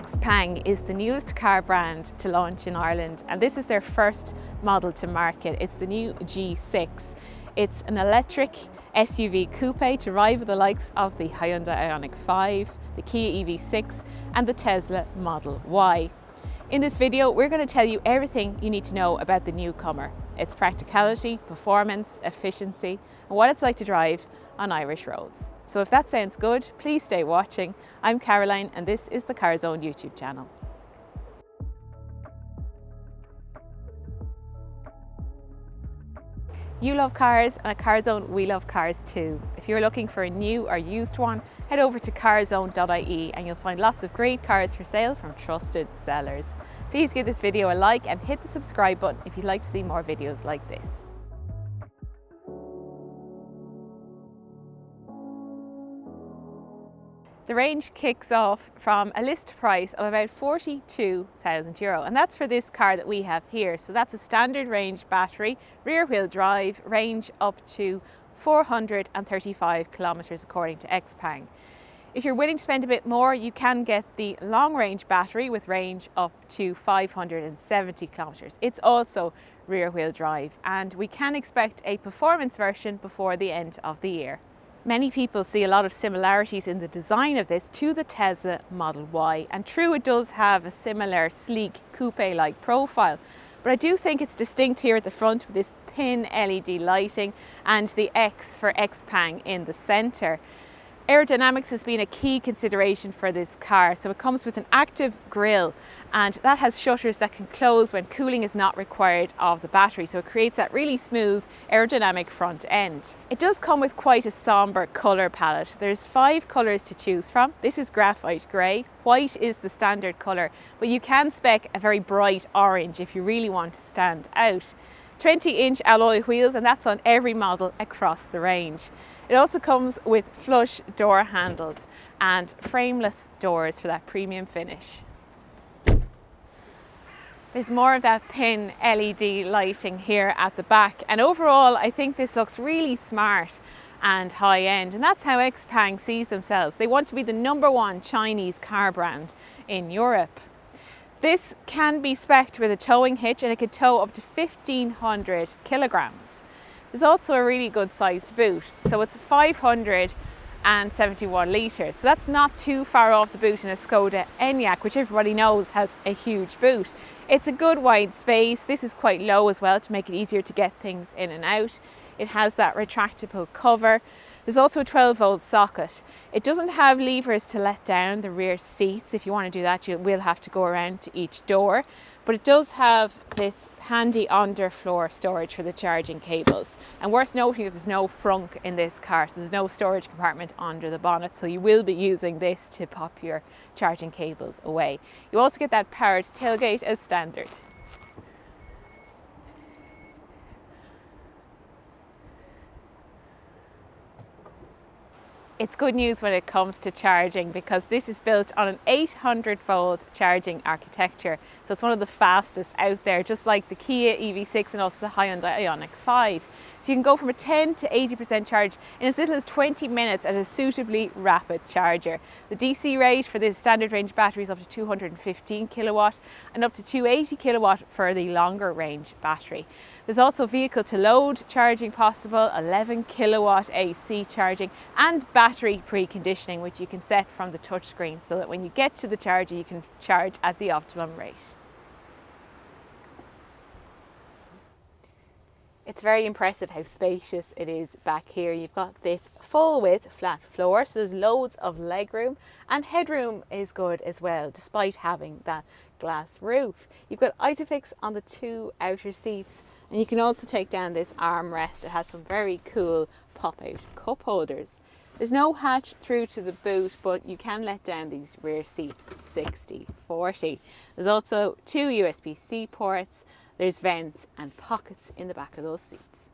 Xpeng is the newest car brand to launch in Ireland, and this is their first model to market. It's the new G6. It's an electric SUV coupe to rival the likes of the Hyundai Ioniq 5, the Kia EV6 and the Tesla Model Y. In this video, we're going to tell you everything you need to know about the newcomer, its practicality, performance, efficiency, and what it's like to drive on Irish roads. So if that sounds good, please stay watching. I'm Caroline and this is the Carzone YouTube channel. You love cars, and at Carzone we love cars too. If you're looking for a new or used one, head over to carzone.ie and you'll find lots of great cars for sale from trusted sellers. Please give this video a like and hit the subscribe button if you'd like to see more videos like this. The range kicks off from a list price of about €42,000, and that's for this car that we have here. So that's a standard range battery, rear wheel drive, range up to 435 kilometers according to Xpeng. If you're willing to spend a bit more, you can get the long range battery with range up to 570 kilometers. It's also rear wheel drive, and we can expect a performance version before the end of the year. Many people see a lot of similarities in the design of this to the Tesla Model Y, and true, it does have a similar sleek coupe-like profile, but I do think it's distinct here at the front with this thin LED lighting and the X for Xpeng in the centre. Aerodynamics has been a key consideration for this car, so it comes with an active grille, and that has shutters that can close when cooling is not required of the battery, so it creates that really smooth aerodynamic front end. It does come with quite a sombre colour palette. There's 5 colours to choose from. This is graphite grey, white is the standard colour, but you can spec a very bright orange if you really want to stand out. 20-inch alloy wheels, and that's on every model across the range. It also comes with flush door handles and frameless doors for that premium finish. There's more of that thin LED lighting here at the back, and overall I think this looks really smart and high end, and that's how Xpeng sees themselves. They want to be the #1 Chinese car brand in Europe. This can be spec'd with a towing hitch, and it can tow up to 1,500 kilograms. There's also a really good sized boot, so it's 571 litres, so that's not too far off the boot in a Skoda Enyaq, which everybody knows has a huge boot. It's a good wide space. This is quite low as well to make it easier to get things in and out. It has that retractable cover. There's also a 12-volt socket. It doesn't have levers to let down the rear seats. If you want to do that, you will have to go around to each door. But it does have this handy underfloor storage for the charging cables. And worth noting that there's no frunk in this car, so there's no storage compartment under the bonnet, so you will be using this to pop your charging cables away. You also get that powered tailgate as standard. It's good news when it comes to charging, because this is built on an 800-volt charging architecture. So it's one of the fastest out there, just like the Kia EV6 and also the Hyundai Ioniq 5. So you can go from a 10 to 80% charge in as little as 20 minutes at a suitably rapid charger. The DC rate for this standard range battery is up to 215 kilowatt and up to 280 kilowatt for the longer range battery. There's also vehicle to load charging possible, 11 kilowatt AC charging, and battery preconditioning, which you can set from the touchscreen so that when you get to the charger you can charge at the optimum rate. It's very impressive how spacious it is back here. You've got this full width flat floor, so there's loads of legroom, and headroom is good as well, despite having that glass roof. You've got Isofix on the 2 outer seats, and you can also take down this armrest. It has some very cool pop-out cup holders. There's no hatch through to the boot, but you can let down these rear seats 60/40. There's also 2 USB-C ports. There's vents and pockets in the back of those seats.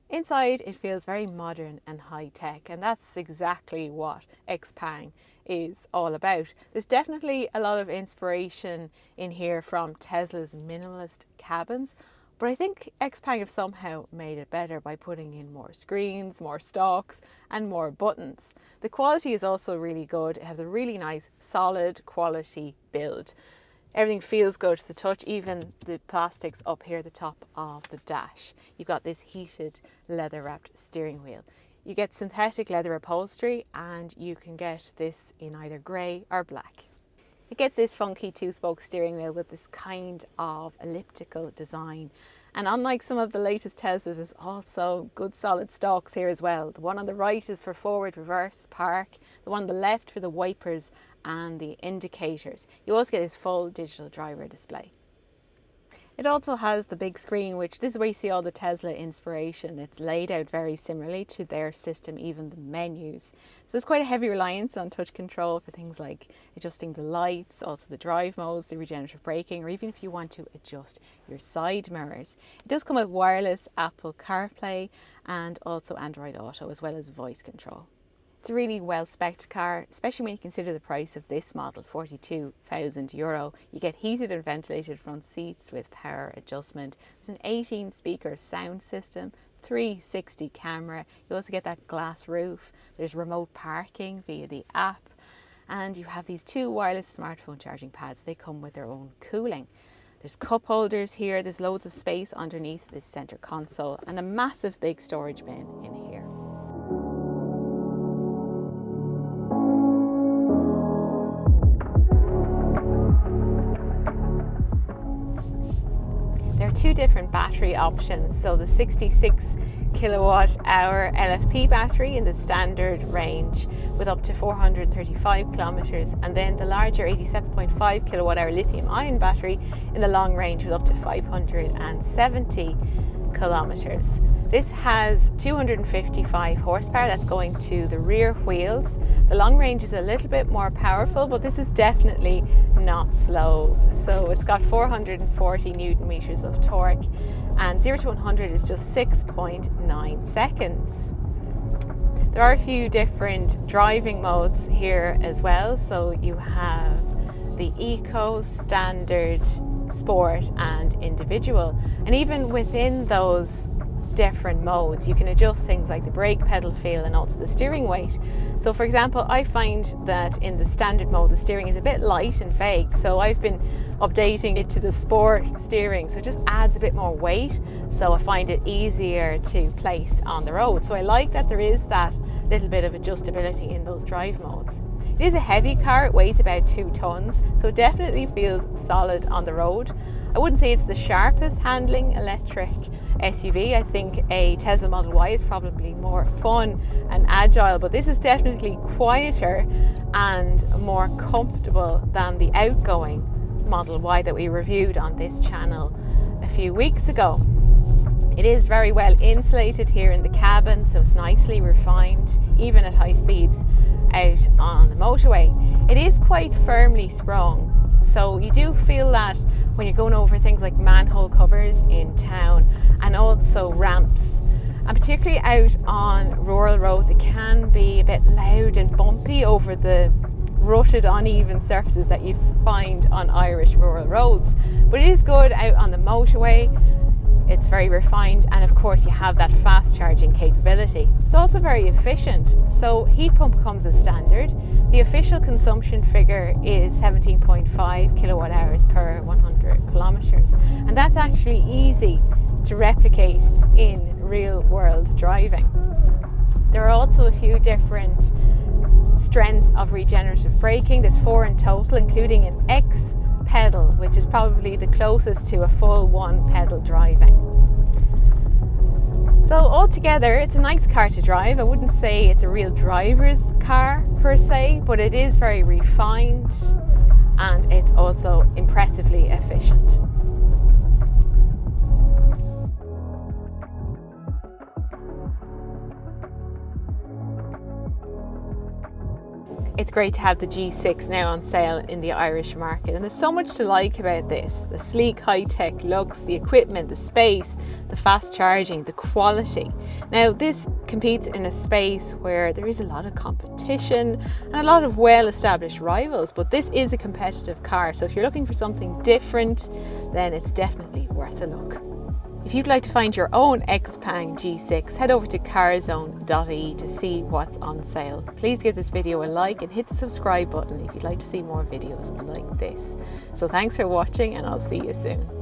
Inside, it feels very modern and high-tech, and that's exactly what Xpeng is all about. There's definitely a lot of inspiration in here from Tesla's minimalist cabins, But I think Xpeng have somehow made it better by putting in more screens, more stalks and more buttons. The quality is also really good. It has a really nice solid quality build. Everything feels good to the touch, even the plastics up here at the top of the dash. You've got this heated leather wrapped steering wheel. You get synthetic leather upholstery and you can get this in either grey or black. It gets this funky two-spoke steering wheel with this kind of elliptical design. And unlike some of the latest Teslas, there's also good solid stalks here as well. The one on the right is for forward, reverse, park. The one on the left for the wipers and the indicators. You also get this full digital driver display. It also has the big screen, which this is where you see all the Tesla inspiration. It's laid out very similarly to their system, even the menus. So there's quite a heavy reliance on touch control for things like adjusting the lights, also the drive modes, the regenerative braking, or even if you want to adjust your side mirrors. It does come with wireless Apple CarPlay and also Android Auto, as well as voice control. It's a really well-spec'd car, especially when you consider the price of this model, €42,000. You get heated and ventilated front seats with power adjustment. There's an 18-speaker sound system, 360 camera. You also get that glass roof. There's remote parking via the app. And you have these two wireless smartphone charging pads. They come with their own cooling. There's cup holders here. There's loads of space underneath this center console and a massive big storage bin in here. There are two different battery options. So the 66 kilowatt hour LFP battery in the standard range with up to 435 kilometers, and then the larger 87.5 kilowatt hour lithium ion battery in the long range with up to 570 kilometers. This has 255 horsepower that's going to the rear wheels. The long range is a little bit more powerful, but this is definitely not slow. So it's got 440 Newton meters of torque, and 0 to 100 is just 6.9 seconds. There are a few different driving modes here as well. So you have the Eco, Standard, Sport and Individual, and even within those different modes you can adjust things like the brake pedal feel and also the steering weight. So for example, I find that in the standard mode the steering is a bit light and vague, so I've been updating it to the sport steering, so it just adds a bit more weight, so I find it easier to place on the road. So I like that there is that little bit of adjustability in those drive modes. It is a heavy car, it weighs about 2 tons, so it definitely feels solid on the road. I wouldn't say it's the sharpest handling electric SUV. I think a Tesla Model Y is probably more fun and agile, but this is definitely quieter and more comfortable than the outgoing Model Y that we reviewed on this channel a few weeks ago. It is very well insulated here in the cabin, so it's nicely refined, even at high speeds out on the motorway. It is quite firmly sprung, so you do feel that when you're going over things like manhole covers in town and also ramps. And particularly out on rural roads, it can be a bit loud and bumpy over the rutted, uneven surfaces that you find on Irish rural roads. But it is good out on the motorway. It's very refined, and of course you have that fast charging capability. It's also very efficient. So heat pump comes as standard. The official consumption figure is 17.5 kilowatt hours per 100 kilometers, and that's actually easy to replicate in real world driving. There are also a few different strengths of regenerative braking. There's 4 in total, including an X pedal, which is probably the closest to a full 1 pedal driving. So altogether, it's a nice car to drive. I wouldn't say it's a real driver's car per se, but it is very refined and it's also impressively efficient. It's great to have the G6 now on sale in the Irish market, and there's so much to like about this. The sleek high-tech looks, the equipment, the space, the fast charging, the quality. Now this competes in a space where there is a lot of competition and a lot of well-established rivals, but this is a competitive car, so if you're looking for something different, then it's definitely worth a look. If you'd like to find your own Xpeng G6, head over to carzone.ie to see what's on sale. Please give this video a like and hit the subscribe button if you'd like to see more videos like this. So thanks for watching, and I'll see you soon.